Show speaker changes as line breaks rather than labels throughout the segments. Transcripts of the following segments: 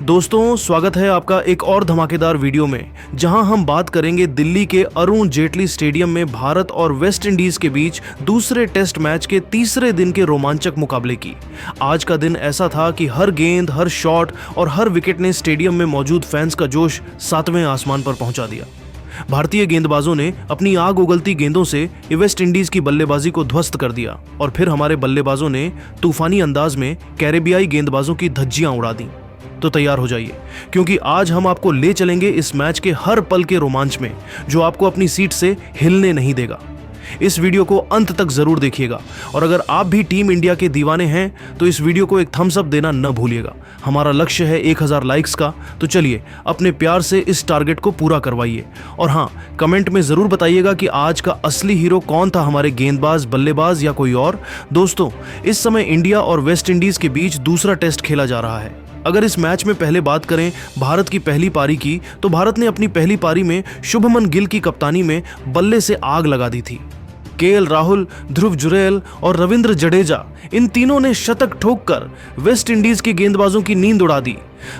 दोस्तों, स्वागत है आपका एक और धमाकेदार वीडियो में, जहां हम बात करेंगे दिल्ली के अरुण जेटली स्टेडियम में भारत और वेस्ट इंडीज के बीच दूसरे टेस्ट मैच के तीसरे दिन के रोमांचक मुकाबले की। आज का दिन ऐसा था कि हर गेंद, हर शॉट और हर विकेट ने स्टेडियम में मौजूद फैंस का जोश 7वें आसमान पर पहुंचा दिया। भारतीय गेंदबाजों ने अपनी आग उगलती गेंदों से वेस्ट इंडीज की बल्लेबाजी को ध्वस्त कर दिया और फिर हमारे बल्लेबाजों ने तूफानी अंदाज में कैरेबियाई गेंदबाजों की धज्जियां उड़ा दी। तो तैयार हो जाइए, क्योंकि आज हम आपको ले चलेंगे इस मैच के हर पल के रोमांच में, जो आपको अपनी सीट से हिलने नहीं देगा। इस वीडियो को अंत तक जरूर देखिएगा और अगर आप भी टीम इंडिया के दीवाने हैं तो इस वीडियो को एक थम्स अप देना न भूलिएगा। हमारा लक्ष्य है 1000 लाइक्स का, तो चलिए अपने प्यार से इस टारगेट को पूरा करवाइए। और हाँ, कमेंट में जरूर बताइएगा कि आज का असली हीरो कौन था, हमारे गेंदबाज, बल्लेबाज या कोई और। दोस्तों, इस समय इंडिया और वेस्ट इंडीज के बीच दूसरा टेस्ट खेला जा रहा है। अगर इस मैच में पहले बात करें भारत की पहली पारी की, तो भारत ने अपनी पहली पारी में शुभमन गिल की कप्तानी में बल्ले से आग लगा दी थी। केएल राहुल, ध्रुव जुरैल और रविंद्र जडेजा, इन तीनों ने शतक ठोककर वेस्ट इंडीज के गेंदबाजों की नींद उड़ा दी।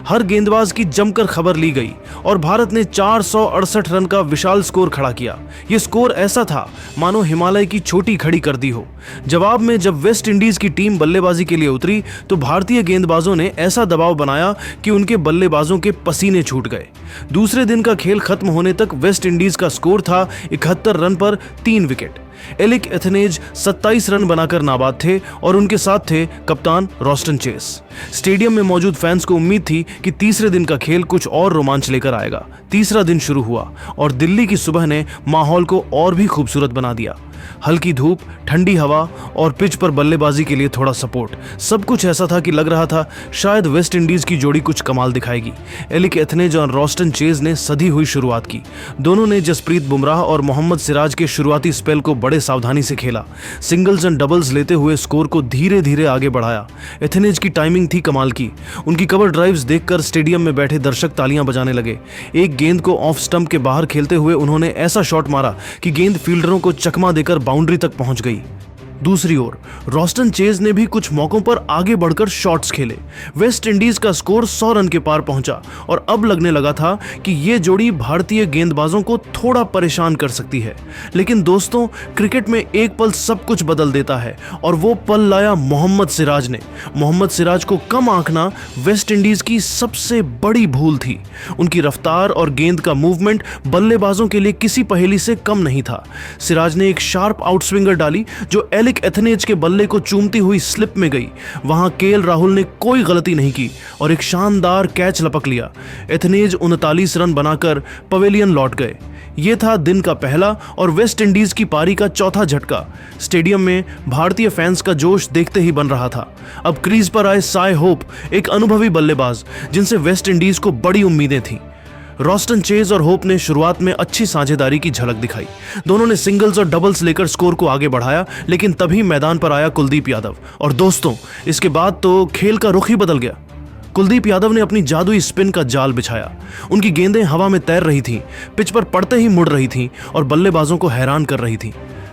हर गेंदबाज की जमकर खबर ली गई और भारत ने 468 रन का विशाल स्कोर खड़ा किया। यह स्कोर ऐसा था मानो हिमालय की छोटी खड़ी कर दी हो। जवाब में जब वेस्ट इंडीज की टीम बल्लेबाजी के लिए उतरी तो भारतीय गेंदबाजों ने ऐसा दबाव बनाया कि उनके बल्लेबाजों के पसीने छूट गए। दूसरे दिन का खेल खत्म होने तक वेस्ट इंडीज का स्कोर था 71 रन पर 3 विकेट। एलिक एथनेज 27 रन बनाकर नाबाद थे और उनके साथ थे कप्तान रॉस्टन चेस। स्टेडियम में मौजूद फैंस को उम्मीद थी कि तीसरे दिन का खेल कुछ और रोमांच लेकर आएगा। तीसरा दिन शुरू हुआ और दिल्ली की सुबह ने माहौल को और भी खूबसूरत बना दिया। हल्की धूप, ठंडी हवा और पिच पर बल्लेबाजी के लिए थोड़ा सपोर्ट, सब कुछ ऐसा था कि लग रहा था शायद वेस्ट इंडीज की जोड़ी कुछ कमाल दिखाएगी। एलिक एथनेज और रॉस्टन चेज ने सधी हुई शुरुआत की। दोनों ने जसप्रीत बुमराह और मोहम्मद सिराज के शुरुआती स्पेल को बड़े सावधानी से खेला। सिंगल्स एंड डबल्स लेते हुए स्कोर को धीरे धीरे आगे बढ़ाया। एथनेज की टाइमिंग थी कमाल की। उनकी कवर ड्राइव्स देखकर स्टेडियम में बैठे दर्शक तालियां बजाने लगे। एक गेंद को ऑफ स्टंप के बाहर खेलते हुए उन्होंने ऐसा शॉट मारा कि गेंद फील्डरों को चकमा देकर बाउंड्री तक पहुंच गई। दूसरी ओर रॉस्टन चेज ने भी कुछ मौकों पर आगे बढ़कर शॉट्स खेले। वेस्ट इंडीज का स्कोर 100 रन के पार पहुंचा और अब लगने लगा था कि यह जोड़ी भारतीय गेंदबाजों को थोड़ा परेशान कर सकती है। लेकिन दोस्तों, क्रिकेट में एक पल सब कुछ बदल देता है और वो पल लाया मोहम्मद सिराज ने। मोहम्मद सिराज को कम आंकना वेस्ट इंडीज की सबसे बड़ी भूल थी। उनकी रफ्तार और गेंद का मूवमेंट बल्लेबाजों के लिए किसी पहेली से कम नहीं था। सिराज ने एक शार्प आउटस्विंगर डाली जो एलिक एथनेज के बल्ले को चूमती हुई स्लिप में गई। वहां केएल राहुल ने कोई गलती नहीं की और एक शानदार कैच लपक लिया। एथनेज 39 रन बनाकर पवेलियन लौट गए। यह था दिन का पहला और वेस्ट इंडीज की पारी का चौथा झटका। स्टेडियम में भारतीय फैंस का जोश देखते ही बन रहा था। अब क्रीज पर आए साई होप, एक अनुभवी बल्लेबाज जिनसे वेस्ट इंडीज को बड़ी उम्मीदें थीं। रॉस्टन चेज और होप ने शुरुआत में अच्छी साझेदारी की झलक दिखाई। दोनों ने सिंगल्स और डबल्स लेकर स्कोर को आगे बढ़ाया, लेकिन तभी मैदान पर आया कुलदीप यादव और दोस्तों, इसके बाद तो खेल का रुख ही बदल गया। कुलदीप यादव ने अपनी जादुई स्पिन का जाल बिछाया। उनकी गेंदें हवा में तैर रही थीं, पिच पर पड़ते ही मुड़ रही थीं और बल्लेबाजों को हैरान कर रही थीं।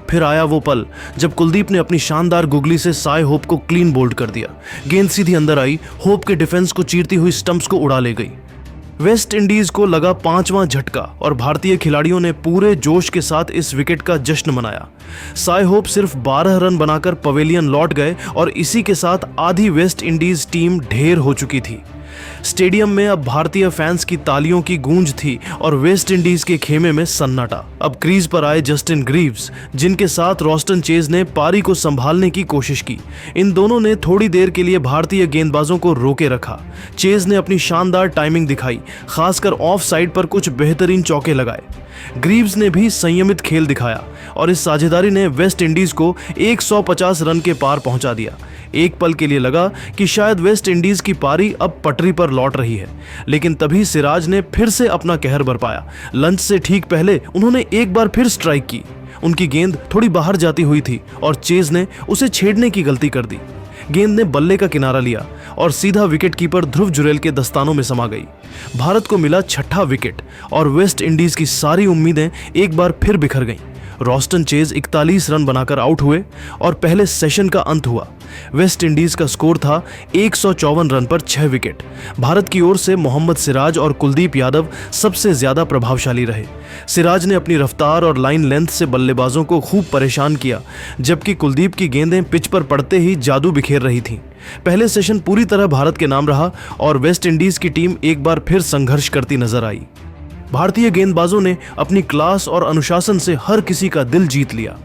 फिर आया वो पल जब कुलदीप ने अपनी शानदार गुगली से साई होप को क्लीन बोल्ड कर दिया। गेंद सीधी अंदर आई, होप के डिफेंस को चीरती हुई स्टंप्स को उड़ा ले गई। वेस्ट इंडीज को लगा 5वां झटका और भारतीय खिलाड़ियों ने पूरे जोश के साथ इस विकेट का जश्न मनाया। साई होप सिर्फ 12 रन बनाकर पवेलियन लौट गए और इसी के साथ आधी वेस्ट इंडीज टीम ढेर हो चुकी थी। स्टेडियम में अब भारतीय फैंस की तालियों की गूंज थी और वेस्ट इंडीज के खेमे में सन्नाटा। अब क्रीज पर आए जस्टिन ग्रीव्स, जिनके साथ रॉस्टन चेज ने पारी को संभालने की कोशिश की। इन दोनों ने थोड़ी देर के लिए भारतीय गेंदबाजों को रोके रखा। चेज ने अपनी शानदार टाइमिंग दिखाई, खासकर ऑफ साइड पर कुछ बेहतरीन चौके लगाए। ग्रीव्स ने भी संयमित खेल दिखाया और इस साझेदारी ने वेस्ट इंडीज को 150 रन के पार पहुंचा दिया। एक पल के लिए लगा कि शायद वेस्ट इंडीज की पारी अब पटरी पर लौट रही है, लेकिन तभी सिराज ने फिर से अपना कहर बरपाया। लंच से ठीक पहले उन्होंने एक बार फिर स्ट्राइक की। उनकी गेंद थोड़ी बाहर जाती हुई थी और चेज ने उसे छेड़ने की गलती कर दी। गेंद ने बल्ले का किनारा लिया और सीधा विकेटकीपर ध्रुव जुरैल के दस्तानों में समा गई। भारत को मिला 6ठा विकेट और वेस्ट इंडीज की सारी उम्मीदें एक बार फिर बिखर गईं। रॉस्टन चेज 41 रन बनाकर आउट हुए और पहले सेशन का अंत हुआ। वेस्ट इंडीज का स्कोर था 154 रन पर 6 विकेट। भारत की ओर से मोहम्मद सिराज और कुलदीप यादव सबसे ज्यादा प्रभावशाली रहे। सिराज ने अपनी रफ्तार और लाइन लेंथ से बल्लेबाजों को खूब परेशान किया, जबकि कुलदीप की गेंदें पिच पर पड़ते ही जादू बिखेर रही थीं। पहले सेशन पूरी तरह भारत के नाम रहा और वेस्ट इंडीज की टीम एक बार फिर संघर्ष करती नजर आई। भारतीय गेंदबाजों ने अपनी क्लास और अनुशासन से हर किसी का दिल जीत लिया।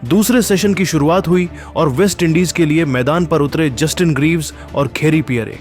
दूसरे सेशन की शुरुआत हुई और वेस्ट इंडीज के लिए मैदान पर उतरे जस्टिन ग्रीव्स और खेरी पियरे।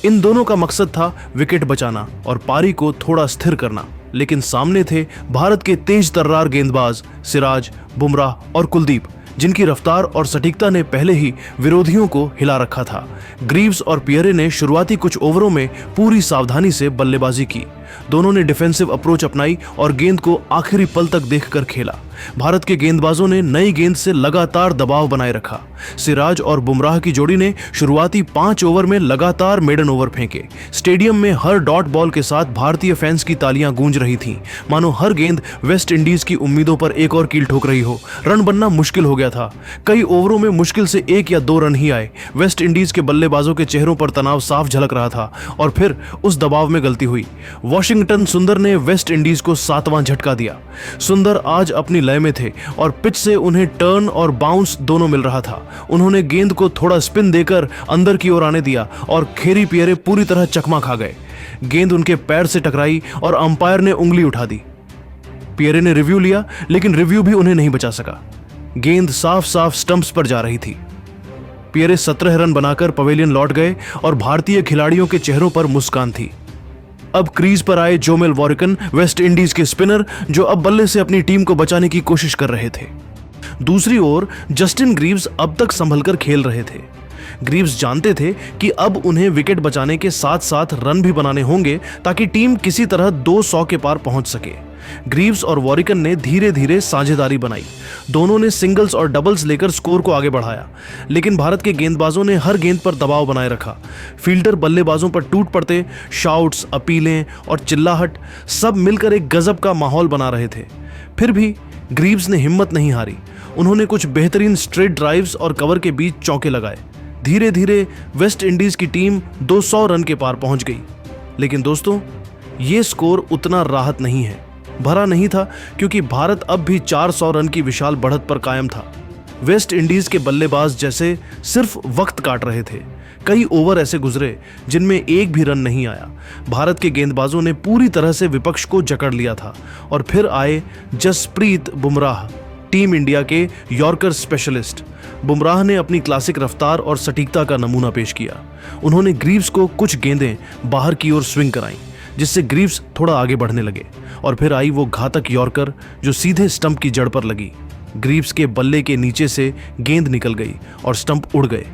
इन दोनों का मकसद था विकेट बचाना और पारी को थोड़ा स्थिर करना, लेकिन सामने थे भारत के तेज तर्रार गेंदबाज सिराज, बुमराह और कुलदीप, जिनकी रफ्तार और सटीकता ने पहले ही विरोधियों को हिला रखा था। ग्रीव्स और पियरे ने शुरुआती कुछ ओवरों में पूरी सावधानी से बल्लेबाजी की। दोनों ने डिफेंसिव अप्रोच अपनाई और गेंद को आखिरी पल तक देखकर खेला। भारत के गेंदबाजों ने नई गेंद से लगातार दबाव बनाए रखा। सिराज और बुमराह की जोड़ी ने शुरुआती 5 ओवर में लगातार मेडन ओवर फेंके। स्टेडियम में हर डॉट बॉल के साथ भारतीय फैंस की तालियां गूंज रही थीं, मानो हर गेंद वेस्ट इंडीज की उम्मीदों पर एक और कील ठोक रही हो। रन बनना मुश्किल हो गया था। कई ओवरों में मुश्किल से 1 या 2 रन ही आए। वेस्ट इंडीज के बल्लेबाजों के चेहरों पर तनाव साफ झलक रहा था और फिर उस दबाव में गलती हुई। वॉशिंगटन सुंदर ने वेस्ट इंडीज को 7वां झटका दिया। सुंदर आज अपनी लय में थे और पिच से उन्हें टर्न और बाउंस दोनों मिल रहा था। उन्होंने गेंद को थोड़ा स्पिन देकर अंदर की ओर आने दिया और खेरी पियरे पूरी तरह चकमा खा गए। गेंद उनके पैर से टकराई और अंपायर ने उंगली उठा दी। पियरे ने रिव्यू लिया, लेकिन रिव्यू भी उन्हें नहीं बचा सका। गेंद साफ साफ स्टंप्स पर जा रही थी। पियरे 17 रन बनाकर पवेलियन लौट गए और भारतीय खिलाड़ियों के चेहरों पर मुस्कान थी। अब क्रीज पर आए जोमेल वॉरिकन, वेस्ट इंडीज के स्पिनर, जो अब बल्ले से अपनी टीम को बचाने की कोशिश कर रहे थे। दूसरी ओर जस्टिन ग्रीव्स अब तक संभलकर खेल रहे थे। ग्रीव्स जानते थे कि अब उन्हें विकेट बचाने के साथ साथ रन भी बनाने होंगे ताकि टीम किसी तरह 200 के पार पहुंच सके। ग्रीव्स और वॉरिकन ने धीरे धीरे साझेदारी बनाई। दोनों ने सिंगल्स और डबल्स लेकर स्कोर को आगे बढ़ाया, लेकिन भारत के गेंदबाजों ने हर गेंद पर दबाव बनाए रखा। फील्डर बल्लेबाजों पर टूट पड़ते, शाउट्स, अपीलें और चिल्लाहट सब मिलकर एक गजब का माहौल बना रहे थे। फिर भी ग्रीव्स ने हिम्मत नहीं हारी। उन्होंने कुछ बेहतरीन स्ट्रेट ड्राइव्स और कवर के बीच चौके लगाए। धीरे धीरे वेस्ट इंडीज की टीम 200 रन के पार पहुंच गई। लेकिन दोस्तों, ये स्कोर उतना राहत नहीं है, भरा नहीं था, क्योंकि भारत अब भी 400 रन की विशाल बढ़त पर कायम था। वेस्ट इंडीज के बल्लेबाज जैसे सिर्फ वक्त काट रहे थे। कई ओवर ऐसे गुजरे जिनमें एक भी रन नहीं आया। भारत के गेंदबाजों ने पूरी तरह से विपक्ष को जकड़ लिया था और फिर आए जसप्रीत बुमराह, टीम इंडिया के यॉर्कर स्पेशलिस्ट। बुमराह ने अपनी क्लासिक रफ्तार और सटीकता का नमूना पेश किया। उन्होंने ग्रीव्स को कुछ गेंदें बाहर की ओर स्विंग कराईं, जिससे ग्रीव्स थोड़ा आगे बढ़ने लगे और फिर आई वो घातक यॉर्कर जो सीधे स्टंप की जड़ पर लगी। ग्रीव्स के बल्ले के नीचे से गेंद निकल गई और स्टंप उड़ गए।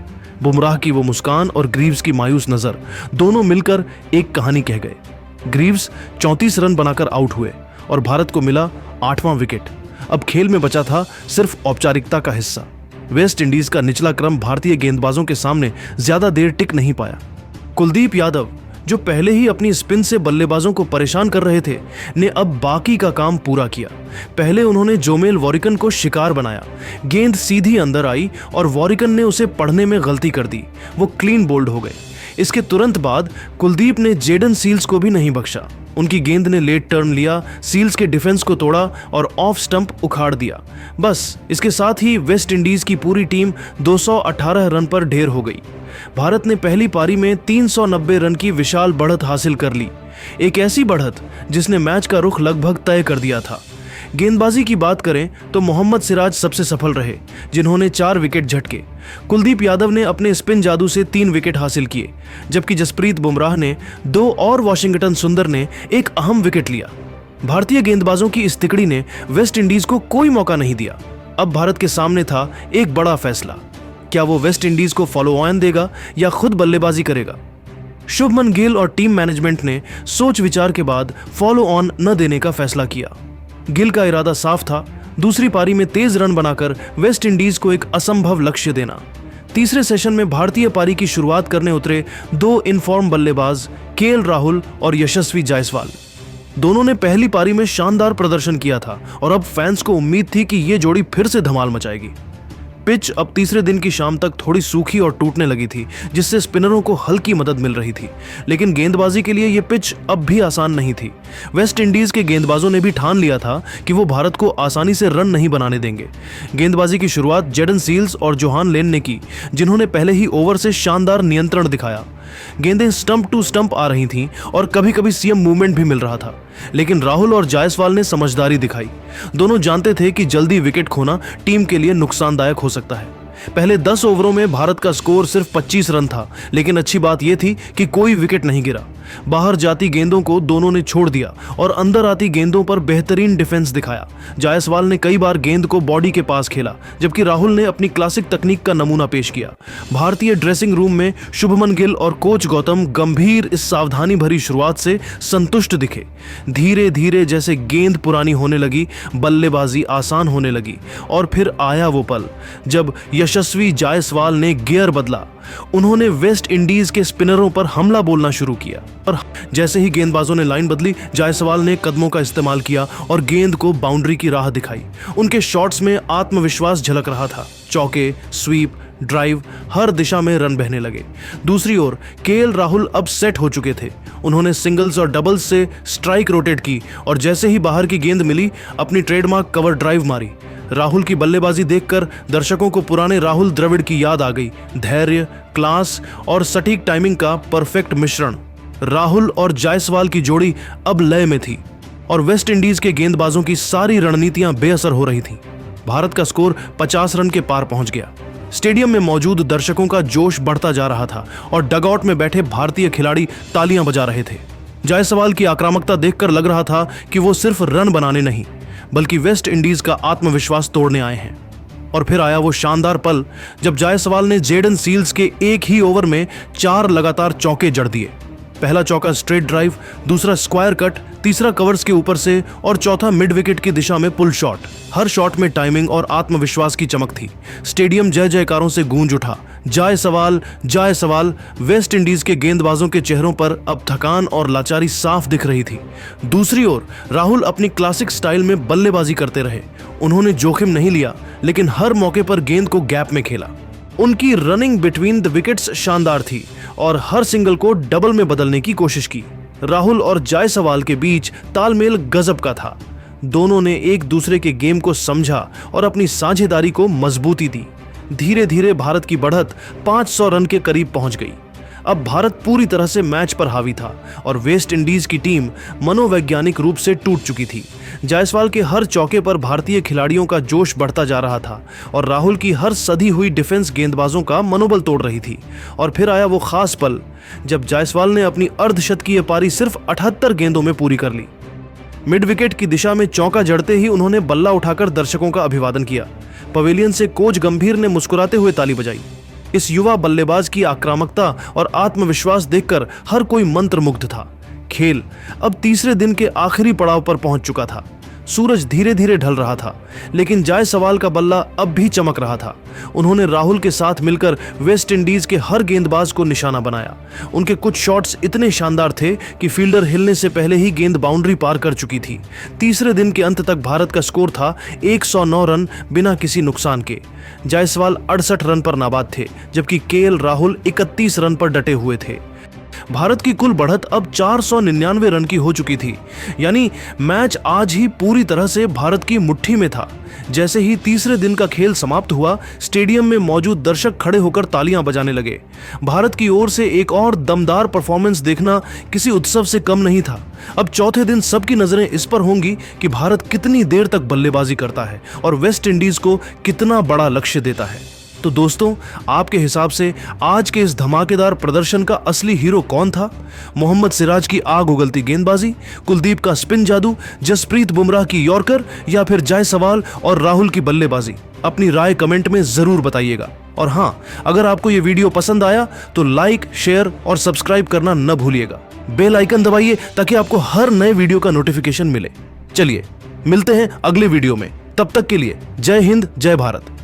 बुमराह की वो मुस्कान और ग्रीव्स की मायूस नजर दोनों मिलकर एक कहानी कह गए। ग्रीव्स 34 रन बनाकर आउट हुए और भारत को मिला 8वां विकेट। अब खेल में बचा था सिर्फ औपचारिकता का हिस्सा। वेस्ट इंडीज का निचला क्रम भारतीय गेंदबाजों के सामने ज्यादा देर टिक नहीं पाया। कुलदीप यादव, जो पहले ही अपनी स्पिन से बल्लेबाजों को परेशान कर रहे थे, ने अब बाकी का काम पूरा किया। पहले उन्होंने जोमेल वॉरिकन को शिकार बनाया। गेंद सीधी अंदर आई और वॉरिकन ने उसे पढ़ने में गलती कर दी। वो क्लीन बोल्ड हो गए। इसके तुरंत बाद कुलदीप ने जेडन सील्स को भी नहीं बख्शा। उनकी गेंद ने लेट टर्न लिया, सील्स के डिफेंस को तोड़ा और ऑफ स्टंप उखाड़ दिया। बस इसके साथ ही वेस्ट इंडीज की पूरी टीम 218 रन पर ढेर हो गई। भारत ने पहली पारी में 390 रन की विशाल बढ़त हासिल कर ली, एक ऐसी बढ़त जिसने मैच का रुख लगभग तय कर दिया था। गेंदबाजी की बात करें तो मोहम्मद सिराज सबसे सफल रहे, जिन्होंने 4 विकेट झटके। कुलदीप यादव ने अपने स्पिन जादू से 3 विकेट हासिल किए, जबकि जसप्रीत बुमराह ने 2 और वॉशिंगटन सुंदर ने एक अहम विकेट लिया। भारतीय गेंदबाजों की इस तिकड़ी ने वेस्ट इंडीज को कोई मौका नहीं दिया। अब भारत के सामने था एक बड़ा फैसला। क्या वो वेस्ट इंडीज को फॉलो ऑन देगा या खुद बल्लेबाजी करेगा? शुभमन गिल और टीम मैनेजमेंट ने सोच विचार के बाद फॉलो ऑन न देने का फैसला किया। गिल का इरादा साफ था, दूसरी पारी में तेज रन बनाकर वेस्ट इंडीज को एक असंभव लक्ष्य देना। तीसरे सेशन में भारतीय पारी की शुरुआत करने उतरे 2 इनफॉर्म बल्लेबाज केएल राहुल और यशस्वी जायसवाल। दोनों ने पहली पारी में शानदार प्रदर्शन किया था और अब फैंस को उम्मीद थी कि ये जोड़ी फिर से धमाल मचाएगी। पिच अब तीसरे दिन की शाम तक थोड़ी सूखी और टूटने लगी थी, जिससे स्पिनरों को हल्की मदद मिल रही थी। लेकिन गेंदबाजी के लिए यह पिच अब भी आसान नहीं थी। वेस्ट इंडीज के गेंदबाजों ने भी ठान लिया था कि वो भारत को आसानी से रन नहीं बनाने देंगे। गेंदबाजी की शुरुआत जेडन सील्स और जोहान लेन ने की, जिन्होंने पहले ही ओवर से शानदार नियंत्रण दिखाया। गेंदें स्टंप टू स्टंप आ रही थीं और कभी कभी सीएम मूवमेंट भी मिल रहा था, लेकिन राहुल और जायसवाल ने समझदारी दिखाई। दोनों जानते थे कि जल्दी विकेट खोना टीम के लिए नुकसानदायक हो सकता है। पहले 10 ओवरों में भारत का स्कोर सिर्फ 25 रन था, लेकिन अच्छी बात यह थी कि कोई विकेट नहीं गिरा। बाहर जाती गेंदों को दोनों ने छोड़ दिया और अंदर आती गेंदों पर बेहतरीन डिफेंस दिखाया। जायसवाल ने कई बार गेंद को बॉडी के पास खेला, जबकि राहुल ने अपनी क्लासिक तकनीक का नमूना पेश किया। भारतीय ड्रेसिंग रूम में शुभमन गिल और कोच गौतम गंभीर इस सावधानी भरी शुरुआत से संतुष्ट दिखे। धीरे धीरे जैसे गेंद पुरानी होने लगी, बल्लेबाजी आसान होने लगी और फिर आया वो पल जब यशस्वी जायसवाल ने गियर बदला। उन्होंने वेस्ट इंडीज के स्पिनरों पर हमला बोलना शुरू किया और जैसे ही गेंदबाजों ने लाइन बदली, जायसवाल ने कदमों का इस्तेमाल किया और गेंद को बाउंड्री की राह दिखाई। उनके शॉट्स में आत्मविश्वास झलक रहा था। चौके, स्वीप, ड्राइव, हर दिशा में रन बहने लगे। दूसरी ओर केएल राहुल अब सेट हो चुके थे। उन्होंने सिंगल्स और डबल्स से स्ट्राइक रोटेट की और जैसे ही बाहर की गेंद मिली, अपनी ट्रेडमार्क कवर ड्राइव मारी। राहुल की बल्लेबाजी देखकर दर्शकों को पुराने राहुल द्रविड़ की याद आ गई। धैर्य, क्लास और सटीक टाइमिंग का परफेक्ट मिश्रण। राहुल और जायसवाल की जोड़ी अब लय में थी और वेस्ट इंडीज के गेंदबाजों की सारी रणनीतियां बेअसर हो रही थीं। भारत का स्कोर 50 रन के पार पहुंच गया। स्टेडियम में मौजूद दर्शकों का जोश बढ़ता जा रहा था और डगआउट में बैठे भारतीय खिलाड़ी तालियां बजा रहे थे। जायसवाल की आक्रामकता देखकर लग रहा था कि वो सिर्फ रन बनाने नहीं, बल्कि वेस्ट इंडीज का आत्मविश्वास तोड़ने आए हैं। और फिर आया वो शानदार पल जब जायसवाल ने जेडन सील्स के एक ही ओवर में 4 लगातार चौके जड़ दिए। पहला चौका स्ट्रेट ड्राइव, दूसरा स्क्वायर कट, तीसरा कवर्स के ऊपर से और चौथा मिड विकेट की दिशा में पुल शॉट। हर शॉट में टाइमिंग और आत्मविश्वास की चमक थी। स्टेडियम जय जयकारों से गूंज उठा। जायसवाल, जायसवाल। वेस्ट इंडीज के गेंदबाजों के चेहरों पर अब थकान और लाचारी साफ दिख रही थी। दूसरी ओर राहुल अपनी क्लासिक स्टाइल में बल्लेबाजी करते रहे। उन्होंने जोखिम नहीं लिया, लेकिन हर मौके पर गेंद को गैप में खेला। उनकी रनिंग बिटवीन द विकेट्स शानदार थी और हर सिंगल को डबल में बदलने की कोशिश की। राहुल और जायसवाल के बीच तालमेल गजब का था। दोनों ने एक दूसरे के गेम को समझा और अपनी साझेदारी को मजबूती दी। धीरे धीरे भारत की बढ़त 500 रन के करीब पहुंच गई। अब भारत पूरी तरह से मैच पर हावी था और वेस्ट इंडीज की टीम मनोवैज्ञानिक रूप से टूट चुकी थी। जायसवाल के हर चौके पर भारतीय खिलाड़ियों का जोश बढ़ता जा रहा था और राहुल की हर सधी हुई डिफेंस गेंदबाजों का मनोबल तोड़ रही थी। और फिर आया वो खास पल जब जायसवाल ने अपनी अर्धशतकीय पारी सिर्फ 78 गेंदों में पूरी कर ली। मिड विकेट की दिशा में चौका जड़ते ही उन्होंने बल्ला उठाकर दर्शकों का अभिवादन किया। पवेलियन से कोच गंभीर ने मुस्कुराते हुए ताली बजाई। इस युवा बल्लेबाज की आक्रामकता और आत्मविश्वास देखकर हर कोई मंत्रमुग्ध था। खेल अब तीसरे दिन के आखिरी पड़ाव पर पहुंच चुका था। सूरज धीरे धीरे ढल रहा था, लेकिन जायसवाल का बल्ला अब भी चमक रहा था। उन्होंने राहुल के साथ मिलकर वेस्ट इंडीज के हर गेंदबाज को निशाना बनाया। उनके कुछ शॉट्स इतने शानदार थे कि फील्डर हिलने से पहले ही गेंद बाउंड्री पार कर चुकी थी। तीसरे दिन के अंत तक भारत का स्कोर था 109 रन बिना किसी नुकसान के। जायसवाल 68 रन पर नाबाद थे, जबकि केएल राहुल 31 रन पर डटे हुए थे। भारत की कुल बढ़त अब 499 रन की हो चुकी थी, यानी मैच आज ही पूरी तरह से भारत की मुट्ठी में था। जैसे ही तीसरे दिन का खेल समाप्त हुआ, स्टेडियम में मौजूद दर्शक खड़े होकर तालियां बजाने लगे। भारत की ओर से एक और दमदार परफॉर्मेंस देखना किसी उत्सव से कम नहीं था। अब चौथे दिन सबकी नजरें इस पर होंगी कि भारत कितनी देर तक बल्लेबाजी करता है और वेस्ट इंडीज को कितना बड़ा लक्ष्य देता है। तो दोस्तों, आपके हिसाब से आज के इस धमाकेदार प्रदर्शन का असली हीरो कौन था? मोहम्मद सिराज की आग उगलती गेंदबाजी, कुलदीप का स्पिन जादू, जसप्रीत बुमराह की यॉर्कर, या फिर जायसवाल और राहुल की बल्लेबाजी? अपनी राय कमेंट में जरूर बताइएगा। और हाँ, अगर आपको ये वीडियो पसंद आया तो लाइक, शेयर और सब्सक्राइब करना न भूलिएगा। बेल आइकन दबाइए ताकि आपको हर नए वीडियो का नोटिफिकेशन मिले। चलिए मिलते हैं अगले वीडियो में। तब तक के लिए जय हिंद, जय भारत।